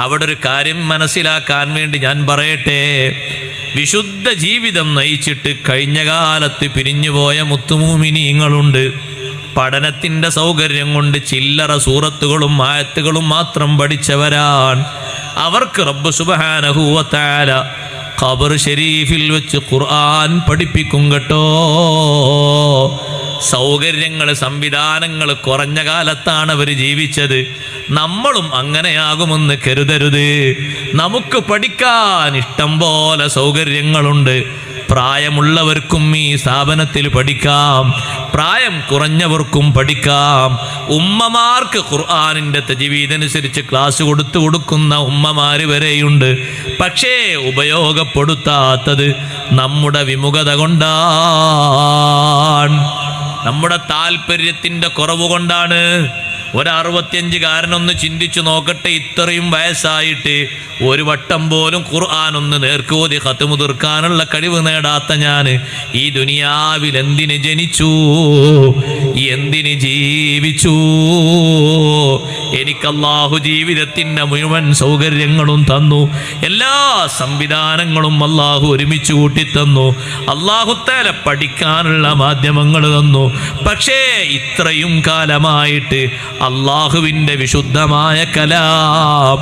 അവിടെ ഒരു കാര്യം മനസ്സിലാക്കാൻ വേണ്ടി ഞാൻ പറയട്ടെ. വിശുദ്ധ ജീവിതം നയിച്ചിട്ട് കഴിഞ്ഞ കാലത്ത് പിരിഞ്ഞുപോയ മുത്തുമൂമിനീങ്ങളുണ്ട്. പഠനത്തിൻ്റെ സൗകര്യം കൊണ്ട് ചില്ലറ സൂറത്തുകളും ആയത്തുകളും മാത്രം പഠിച്ചവരാണ്. അവർക്ക് റബ്ബ് സുബ്ഹാനഹു വ തആല ഖബർ ഷരീഫിൽ വെച്ച് ഖുർആൻ പഠിപ്പിക്കും കേട്ടോ. സൗകര്യങ്ങൾ സംവിധാനങ്ങൾ കുറഞ്ഞ കാലത്താണ് അവർ ജീവിച്ചത്. നമ്മളും അങ്ങനെയാകുമെന്ന് കരുതരുത്. നമുക്ക് പഠിക്കാൻ ഇഷ്ടം പോലെ സൗകര്യങ്ങളുണ്ട്. പ്രായമുള്ളവർക്കും ഈ സ്ഥാപനത്തിൽ പഠിക്കാം, പ്രായം കുറഞ്ഞവർക്കും പഠിക്കാം. ഉമ്മമാർക്ക് ഖുർആനിൻ്റെ തജ്വീദനുസരിച്ച് ക്ലാസ് കൊടുക്കുന്ന ഉമ്മമാർ വരെയുണ്ട്. പക്ഷേ ഉപയോഗപ്പെടുത്താത്തത് നമ്മുടെ വിമുഖത കൊണ്ടാണ്, നമ്മുടെ താല്പര്യത്തിൻ്റെ കുറവ് കൊണ്ടാണ്. 65-കാരനൊന്ന് ചിന്തിച്ചു നോക്കട്ടെ, ഇത്രയും വയസ്സായിട്ട് ഒരു വട്ടം പോലും ഖുർആൻ ഒന്ന് നേർക്കോതി ഖത്മു തീർക്കാനുള്ള കഴിവ് നേടാത്ത ഞാൻ ഈ ദുനിയാവിൽ എന്തിന് ജനിച്ചു, എന്തിന് ജീവിച്ചു? എനിക്ക് അല്ലാഹു ജീവിതത്തിൻ്റെ മുഴുവൻ സൗകര്യങ്ങളും തന്നു, എല്ലാ സംവിധാനങ്ങളും അല്ലാഹു ഒരുമിച്ച് കൂട്ടിത്തന്നു. അല്ലാഹു തആല പഠിക്കാനുള്ള മാധ്യമങ്ങൾ തന്നു. പക്ഷേ ഇത്രയും കാലമായിട്ട് അല്ലാഹുവിൻ്റെ വിശുദ്ധമായ കലാം